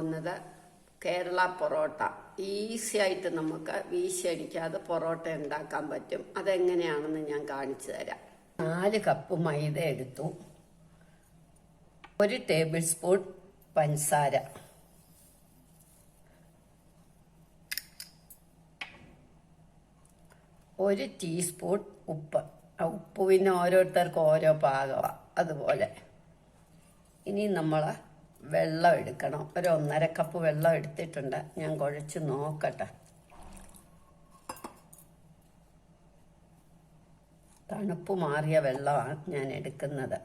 പോകുന്നത് കേരള പൊറോട്ട. ഈസി ആയിട്ട് നമുക്ക് വീശിയടിക്കാതെ പൊറോട്ട ഉണ്ടാക്കാൻ പറ്റും. അതെങ്ങനെയാണെന്ന് ഞാൻ കാണിച്ചു തരാം. 4 കപ്പ് മൈദ എടുത്തു, 1 ടേബിൾ സ്പൂൺ പഞ്ചസാര, 1 ടീസ്പൂൺ ഉപ്പ്. ഉപ്പ് പിന്നെ ഓരോരുത്തർക്കും ഓരോ പാകമാണ്. അതുപോലെ ഇനി നമ്മൾ വെള്ളം എടുക്കണം. ഒരു 1.5 കപ്പ് വെള്ളം എടുത്തിട്ടുണ്ട്. ഞാൻ കുഴച്ച് നോക്കട്ടെ. തണുപ്പ് മാറിയ വെള്ളമാണ് ഞാൻ എടുക്കുന്നത്.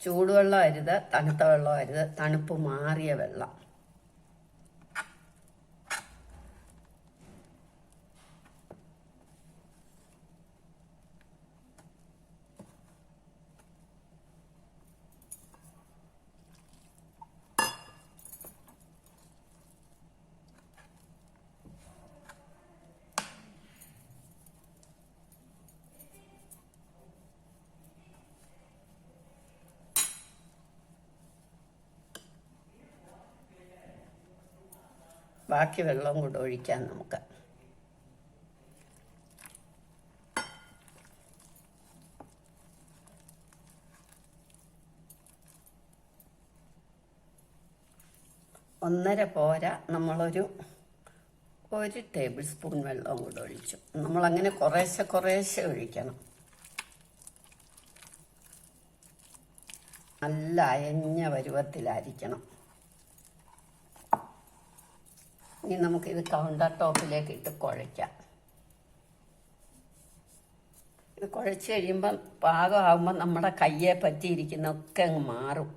ചൂടുവെള്ളം അരുത്, തണുത്ത വെള്ളം അരുത്, തണുപ്പ് മാറിയ വെള്ളം. ബാക്കി വെള്ളം കൂടെ ഒഴിക്കാം നമുക്ക്. ഒന്നര പോരാ, നമ്മളൊരു 1 ടേബിൾ സ്പൂൺ വെള്ളം കൂടെ ഒഴിച്ചു. നമ്മളങ്ങനെ കുറേശ്ശെ ഒഴിക്കണം. നല്ല അയഞ്ഞ പരുവത്തിലായിരിക്കണം. ഇനി നമുക്കിത് കൗണ്ടർ ടോപ്പിലേക്ക് ഇട്ട് കുഴയ്ക്കാം. ഇത് കുഴച്ച് കഴിയുമ്പം പാകമാകുമ്പോൾ നമ്മുടെ കയ്യെ പറ്റിയിരിക്കുന്നൊക്കെ അങ്ങ് മാറും.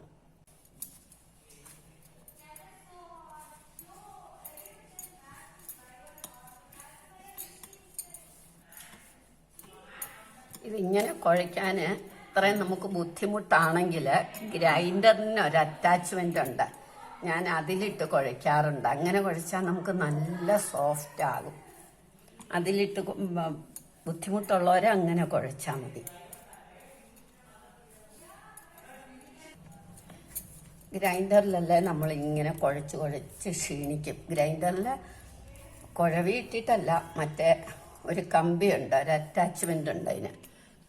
ഇതിങ്ങനെ കുഴയ്ക്കാൻ ഇത്രയും നമുക്ക് ബുദ്ധിമുട്ടാണെങ്കിൽ ഗ്രൈൻഡറിന് ഒരു അറ്റാച്ച്മെൻ്റ് ഉണ്ട്. ഞാൻ അതിലിട്ട് കുഴയ്ക്കാറുണ്ട്. അങ്ങനെ കുഴച്ചാൽ നമുക്ക് നല്ല സോഫ്റ്റ് ആകും. അതിലിട്ട് ബുദ്ധിമുട്ടുള്ളവരെ അങ്ങനെ കുഴച്ചാൽ മതി. ഗ്രൈൻഡറിലല്ലേ നമ്മളിങ്ങനെ കുഴച്ച് ക്ഷീണിക്കും. ഗ്രൈൻഡറിൽ കുഴവിയിട്ടിട്ടല്ല, മറ്റേ ഒരു കമ്പിയുണ്ട്, ഒരു അറ്റാച്ച്മെൻ്റ് ഉണ്ട് അതിന്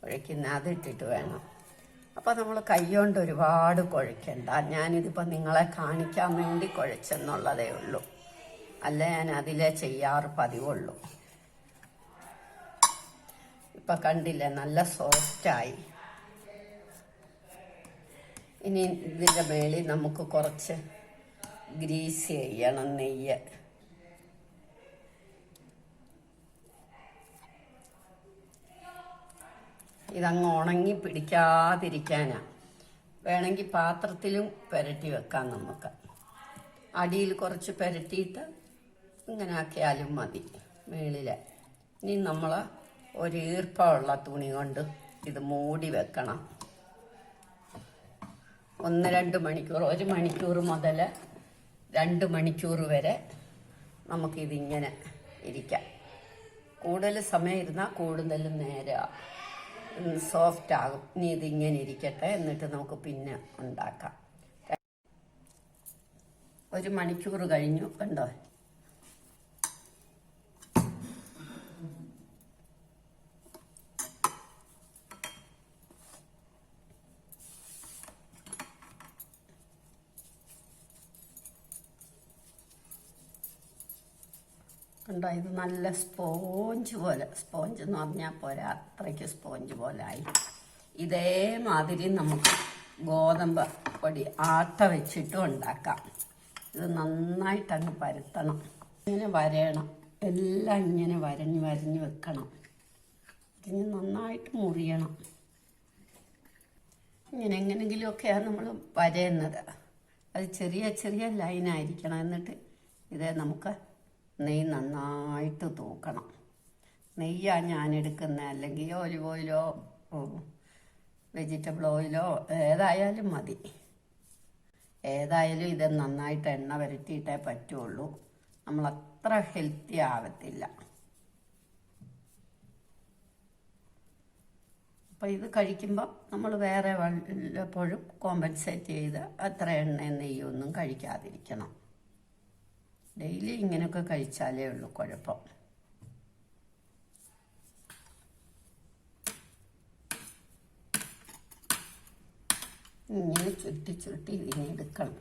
കുഴയ്ക്കുന്ന. അതിട്ടിട്ട് വേണം. അപ്പോൾ നമ്മൾ കൈകൊണ്ട് ഒരുപാട് കുഴയ്ക്കണ്ട. ഞാനിതിപ്പോൾ നിങ്ങളെ കാണിക്കാൻ വേണ്ടി കുഴച്ചെന്നുള്ളതേ ഉള്ളൂ. അല്ല, ഞാൻ അതിലേ ചെയ്യാറ് പതിവുള്ളൂ. ഇപ്പം കണ്ടില്ലേ, നല്ല സോഫ്റ്റായി. ഇനി ഇതിൻ്റെ മേളിൽ നമുക്ക് കുറച്ച് ഗ്രീസ് ചെയ്യണം, നെയ്യ്. ഇതങ്ങ് ഉണങ്ങി പിടിക്കാതിരിക്കാനാണ്. വേണമെങ്കിൽ പാത്രത്തിലും പുരട്ടി വെക്കാം നമുക്ക്. അടിയിൽ കുറച്ച് പുരട്ടിയിട്ട് ഇങ്ങനെ ആക്കിയാലും മതി മേളിൽ. ഇനി നമ്മൾ ഒരു ഈർപ്പമുള്ള തുണി കൊണ്ട് ഇത് മൂടി വെക്കണം. 1-2 മണിക്കൂർ, 1 മണിക്കൂർ മുതൽ 2 മണിക്കൂർ വരെ നമുക്കിതിങ്ങനെ ഇരിക്കാം. കൂടുതൽ സമയം ഇരുന്നാൽ കൂടുതൽ നേരം സോഫ്റ്റ് ആകും. ഇനി ഇതിങ്ങനെ ഇരിക്കട്ടെ, എന്നിട്ട് നമുക്ക് പിന്നെ ഉണ്ടാക്കാം. 1 മണിക്കൂർ കഴിഞ്ഞു, കണ്ടോ? കണ്ടോ? ഇത് നല്ല സ്പോഞ്ച് പോലെ, സ്പോഞ്ച് എന്ന് പറഞ്ഞാൽ പോരാ, അത്രയ്ക്ക് സ്പോഞ്ച് പോലെ ആയി. ഇതേമാതിരി നമുക്ക് ഗോതമ്പ് പൊടി ആട്ട വെച്ചിട്ടും ഉണ്ടാക്കാം. ഇത് നന്നായിട്ടങ്ങ് പരത്തണം. ഇങ്ങനെ വരയണം, എല്ലാം ഇങ്ങനെ വരഞ്ഞ് വെക്കണം. ഇതിന് നന്നായിട്ട് മുറിയണം. ഇങ്ങനെ എങ്ങനെങ്കിലുമൊക്കെയാണ് നമ്മൾ വരയുന്നത്. അത് ചെറിയ ലൈനായിരിക്കണം. എന്നിട്ട് ഇതേ നമുക്ക് നെയ്യ് നന്നായിട്ട് തൂക്കണം. നെയ്യാണ് ഞാൻ എടുക്കുന്നത്, അല്ലെങ്കിൽ ഒലിവ് ഓയിലോ വെജിറ്റബിൾ ഓയിലോ ഏതായാലും മതി. ഏതായാലും ഇത് നന്നായിട്ട് എണ്ണ വരട്ടിയിട്ടേ പറ്റുള്ളൂ. നമ്മളത്ര ഹെൽത്തി ആവത്തില്ല. അപ്പോൾ ഇത് കഴിക്കുമ്പോൾ നമ്മൾ വേറെ വല്ലപ്പോഴും കോമ്പൻസേറ്റ് ചെയ്ത് അത്ര എണ്ണയും നെയ്യൊന്നും കഴിക്കാതിരിക്കണം. ഡെയിലി ഇങ്ങനെയൊക്കെ കഴിച്ചാലേ ഉള്ളൂ കുഴപ്പം. ഇങ്ങനെ ചുറ്റി ചുറ്റി ഇതിനെ എടുക്കണം.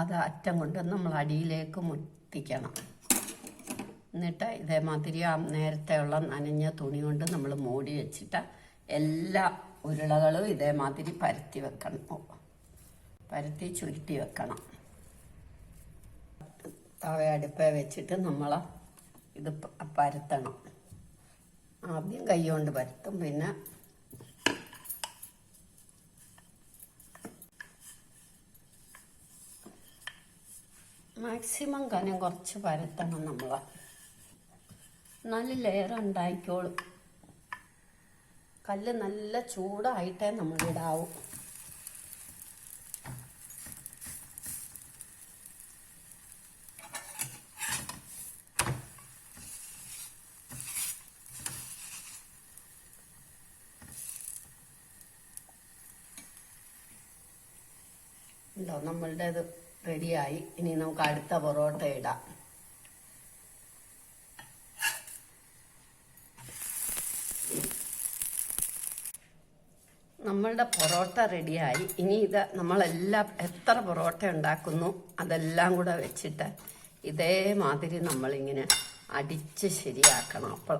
അത് അറ്റം കൊണ്ട് നമ്മൾ അടിയിലേക്ക് മുട്ടിക്കണം. എന്നിട്ട് ഇതേമാതിരി നേരത്തെ ഉള്ള നനഞ്ഞ തുണി കൊണ്ട് നമ്മൾ മൂടി വെച്ചിട്ട് എല്ലാ ഉരുളകളും ഇതേമാതിരി പരത്തി വെക്കണം, പരത്തി ചുരുട്ടി വെക്കണം. തവ അടുപ്പേ വെച്ചിട്ട് നമ്മൾ ഇത് പരത്തണം. ആദ്യം കൈ കൊണ്ട് പരത്തും, പിന്നെ മാക്സിമം കനം കുറച്ച് പരത്തണം. നമ്മൾ നല്ല ലെയർ ഉണ്ടായിക്കോളും. കല്ല് നല്ല ചൂടായിട്ടേ നമ്മളിടാവും. ഉണ്ടോ, നമ്മളുടെ ഇത് റെഡിയായി. ഇനി നമുക്ക് അടുത്ത പൊറോട്ട ഇടാം. നമ്മളുടെ പൊറോട്ട റെഡിയായി. ഇനി ഇത് നമ്മളെല്ലാം എത്ര പൊറോട്ട ഉണ്ടാക്കുന്നു അതെല്ലാം കൂടെ വെച്ചിട്ട് ഇതേമാതിരി നമ്മളിങ്ങനെ അടിച്ച് ശരിയാക്കണം. അപ്പോൾ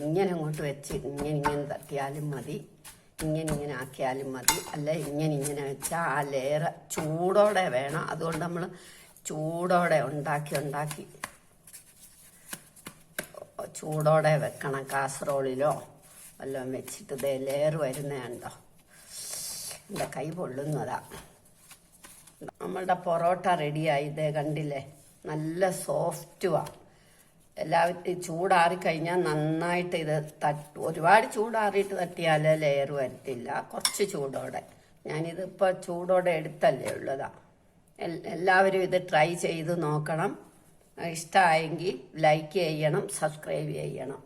ഇങ്ങനെ അങ്ങോട്ട് വെച്ച് ഇങ്ങനെ തട്ടിയാലും മതി, ഇങ്ങനെ ആക്കിയാലും മതി. അല്ല ഇങ്ങനെ വെച്ചാൽ ആ ലെയർ ചൂടോടെ വേണം. അതുകൊണ്ട് നമ്മൾ ചൂടോടെ ഉണ്ടാക്കി ചൂടോടെ വെക്കണം. കാസറോളിലോ വല്ലതും വെച്ചിട്ട് ഇതേ ലെയർ വരുന്നതുണ്ടോ, എൻ്റെ കൈ പൊള്ളുന്നതാ. നമ്മളുടെ പൊറോട്ട റെഡിയായി. ഇതേ കണ്ടില്ലേ, നല്ല സോഫ്റ്റുമാണ്. എല്ലാവരും ചൂടാറിക്കഴിഞ്ഞാൽ നന്നായിട്ട് ഇത് ഒരുപാട് ചൂടാറിയിട്ട് തട്ടിയാൽ ലെയർ വരത്തില്ല. കുറച്ച് ചൂടോടെ, ഞാനിതിപ്പോൾ ചൂടോടെ എടുത്തല്ലേ ഉള്ളതാ. എല്ലാവരും ഇത് ട്രൈ ചെയ്ത് നോക്കണം. ഇഷ്ടമായെങ്കിൽ ലൈക്ക് ചെയ്യണം, സബ്സ്ക്രൈബ് ചെയ്യണം.